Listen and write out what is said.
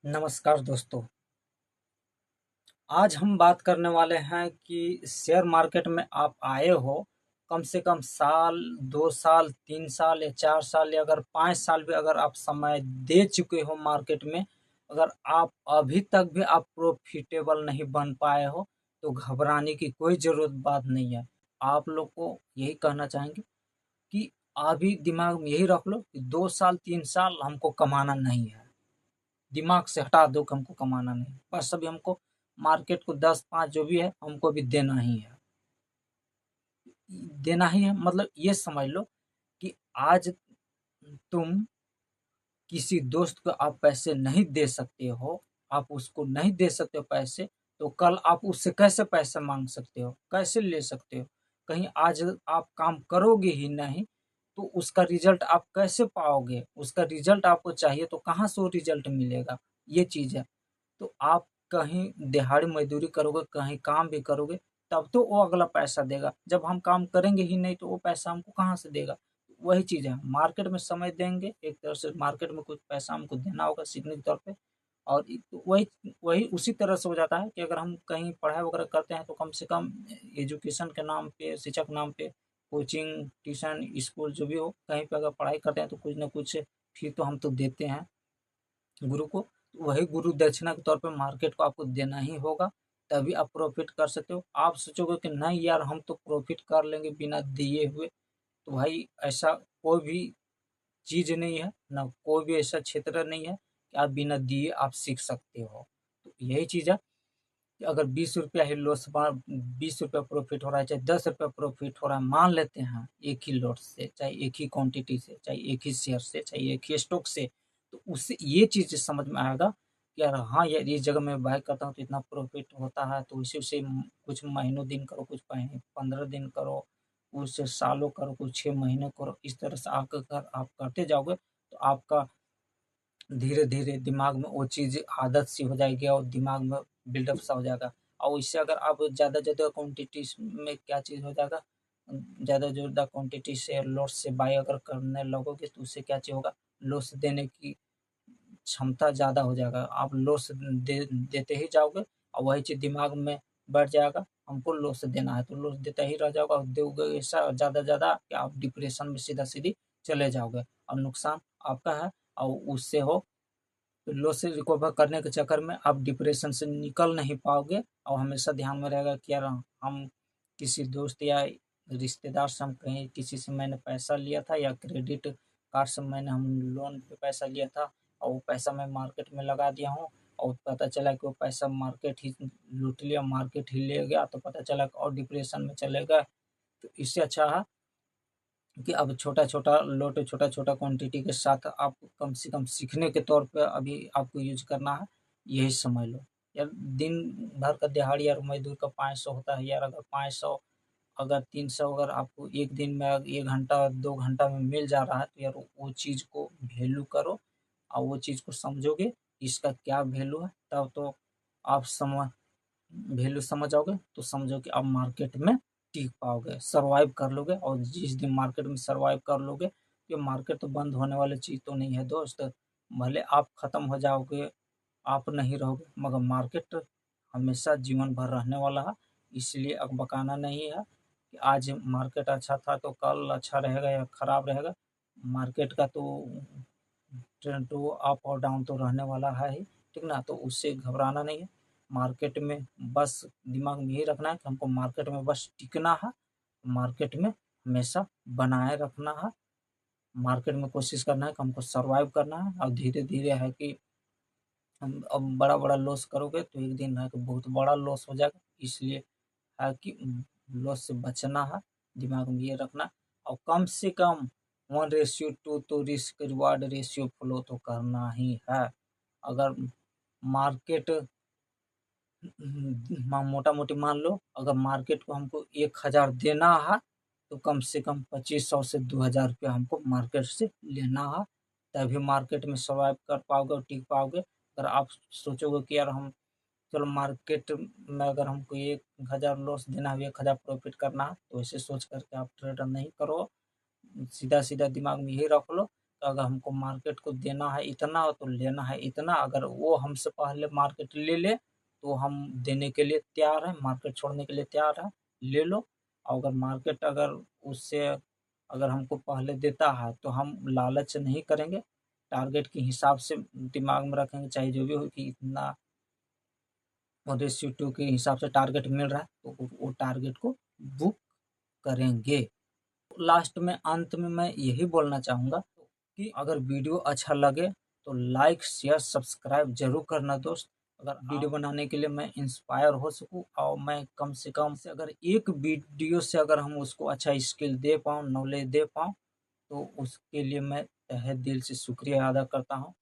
नमस्कार दोस्तों। आज हम बात करने वाले हैं कि शेयर मार्केट में आप आए हो, कम से कम साल, 2 साल, 3 साल या 4 साल या अगर 5 साल भी अगर आप समय दे चुके हो मार्केट में, अगर आप अभी तक भी आप प्रॉफ़िटेबल नहीं बन पाए हो, तो घबराने की कोई ज़रूरत बात नहीं है। आप लोग को यही कहना चाहेंगे कि अभी दिमाग में यही रख लो कि 2 साल, 3 साल हमको कमाना नहीं है। दिमाग से हटा दो कि हमको कमाना नहीं, बस अभी हमको मार्केट को 10-5 जो भी है हमको अभी देना ही है। देना ही है मतलब ये समझ लो कि आज तुम किसी दोस्त को आप पैसे नहीं दे सकते हो, आप उसको नहीं दे सकते हो पैसे, तो कल आप उससे कैसे पैसे माँग सकते हो? कैसे ले सकते हो? कहीं आज आप काम करोगे ही नहीं, तो उसका रिज़ल्ट आप कैसे पाओगे? उसका रिज़ल्ट आपको चाहिए तो कहाँ से वो रिज़ल्ट मिलेगा? ये चीज़ है। तो आप कहीं दिहाड़ी मज़दूरी करोगे, कहीं काम भी करोगे, तब तो वो अगला पैसा देगा। जब हम काम करेंगे ही नहीं, तो वो पैसा हमको कहाँ से देगा? वही चीज़ है, मार्केट में समय देंगे, एक तरह से मार्केट में कुछ पैसा हमको देना होगा सीखने के तौर पे और वही वही उसी तरह से हो जाता है कि अगर हम कहीं पढ़ाई वगैरह करते हैं, तो कम से कम एजुकेशन के नाम पे, शिक्षा के नाम पे, कोचिंग, ट्यूशन, स्कूल जो भी हो, कहीं पे अगर पढ़ाई करते हैं, तो कुछ न कुछ फी तो हम तो देते हैं। गुरु को, वही गुरु दक्षिणा के तौर पे मार्केट को आपको देना ही होगा, तभी आप प्रॉफ़िट कर सकते हो। आप सोचोगे कि नहीं यार हम तो प्रॉफ़िट कर लेंगे बिना दिए हुए, तो भाई ऐसा कोई भी चीज़ नहीं है, ना कोई भी ऐसा क्षेत्र नहीं है कि आप बिना दिए आप सीख सकते हो। तो यही चीज़ है कि अगर ₹20 ही लॉस बा ₹20 प्रॉफ़िट हो रहा है, चाहे ₹10 प्रॉफ़िट हो रहा है, मान लेते हैं एक ही लॉट से, चाहे एक ही क्वांटिटी से, चाहे एक ही शेयर से, चाहे एक ही स्टॉक से, तो उससे ये चीज़ समझ में आएगा कि यार हाँ, यार इस जगह मैं बाय करता हूँ तो इतना प्रॉफ़िट होता है, तो उसी-उसी कुछ महीनों दिन करो, कुछ 15 दिन करो, कुछ सालों करो, कुछ 6 महीने करो, इस तरह से आप अगर आप करते जाओगे, तो आपका धीरे-धीरे दिमाग में वो चीज़ आदत सी हो जाएगी और दिमाग में बिल्डअप सा हो जाएगा और इससे अगर आप ज़्यादा-ज़्यादा क्वांटिटीज़ में क्या चीज़ हो जाएगा, ज़्यादा-ज़्यादा क्वांटिटी से लॉट्स से बाय अगर करने लगोगे तो उससे क्या चीज़ होगा, लॉस देने की क्षमता ज़्यादा हो जाएगा। आप लॉस देते ही जाओगे और वही चीज़ दिमाग में बैठ जाएगा, हमको लॉस देना है, तो लॉस देता ही रह जाओगे और दोगे ऐसा ज़्यादा-ज़्यादा कि आप डिप्रेशन में सीधा-सीधी चले जाओगे और नुकसान आपका है और उससे हो तो लॉस से रिकवर करने के चक्कर में आप डिप्रेशन से निकल नहीं पाओगे और हमेशा ध्यान में रहेगा कि यार हम किसी दोस्त या रिश्तेदार से हम कहीं किसी से मैंने पैसा लिया था या क्रेडिट कार्ड से मैंने हम लोन पे पैसा लिया था और वो पैसा मैं मार्केट में लगा दिया हूँ और पता चला कि वो पैसा मार्केट ही लूट लिया, मार्केट ही ले गया, तो पता चला कि और डिप्रेशन में चले गए। तो इससे अच्छा है कि अब छोटा-छोटा लॉट, छोटा-छोटा क्वांटिटी के साथ आप कम से कम सीखने के तौर पे अभी आपको यूज़ करना है, यही समझ लो। यार दिन भर का दिहाड़ी यार मज़दूर का 500 होता है यार, अगर 500 अगर 300 अगर आपको एक दिन में 1 घंटा, 2 घंटा में मिल जा रहा है, तो यार वो चीज़ को वैल्यू करो और वो चीज़ को समझोगे, इसका क्या वैल्यू है, तब तो आप वैल्यू समझ जाओगे, तो समझो कि आप मार्केट में टिक पाओगे, सर्वाइव कर लोगे और जिस दिन मार्केट में सर्वाइव कर लोगे, ये मार्केट तो बंद होने वाली चीज़ तो नहीं है दोस्त। भले आप खत्म हो जाओगे, आप नहीं रहोगे, मगर मार्केट हमेशा जीवन भर रहने वाला है। इसलिए अकबकाना नहीं है कि आज मार्केट अच्छा था तो कल अच्छा रहेगा या खराब रहेगा। मार्केट का तो ट्रेंड तो अप और डाउन तो रहने वाला है ही, ठीक ना? तो उससे घबराना नहीं है। मार्केट में बस दिमाग में यही रखना है कि हमको मार्केट में बस टिकना है, मार्केट में हमेशा बनाए रखना है, मार्केट में कोशिश करना है कि हमको सर्वाइव करना है और धीरे-धीरे है कि हम अब बड़ा-बड़ा लॉस करोगे तो एक दिन है कि बहुत बड़ा लॉस हो जाएगा। इसलिए है कि लॉस से बचना है, दिमाग में ये रखना और कम से कम 1:2 तो रिस्क रिवार्ड रेशियो फ़ॉलो तो करना ही है। अगर मार्केट मोटा-मोटी मान लो अगर मार्केट को हमको 1000 देना है, तो कम से कम 2500 से 2000 हमको मार्केट से लेना है, तभी मार्केट में सर्वाइव कर पाओगे और टिक पाओगे। अगर आप सोचोगे कि यार हम चलो मार्केट में अगर हमको 1000 लॉस देना है, 1000 प्रॉफ़िट करना है, तो ऐसे सोच कर के आप ट्रेड नहीं करो। सीधा-सीधा दिमाग में यही रख लो, अगर हमको मार्केट को देना है इतना तो लेना है इतना, अगर वो हमसे पहले मार्केट ले ले तो हम देने के लिए तैयार हैं, मार्केट छोड़ने के लिए तैयार हैं, ले लो। अगर मार्केट अगर उससे अगर हमको पहले देता है तो हम लालच नहीं करेंगे, टारगेट के हिसाब से दिमाग में रखेंगे, चाहे जो भी हो कि इतना रेशियो 2 के हिसाब से टारगेट मिल रहा है तो वो टारगेट को बुक करेंगे। लास्ट में अंत में मैं यही बोलना चाहूँगा कि अगर वीडियो अच्छा लगे तो लाइक शेयर सब्सक्राइब जरूर करना दोस्त। अगर वीडियो बनाने के लिए मैं इंस्पायर हो सकूँ और मैं कम से कम से अगर एक वीडियो से अगर हम उसको अच्छा स्किल दे पाऊँ, नॉलेज दे पाऊँ, तो उसके लिए मैं तहे दिल से शुक्रिया अदा करता हूँ।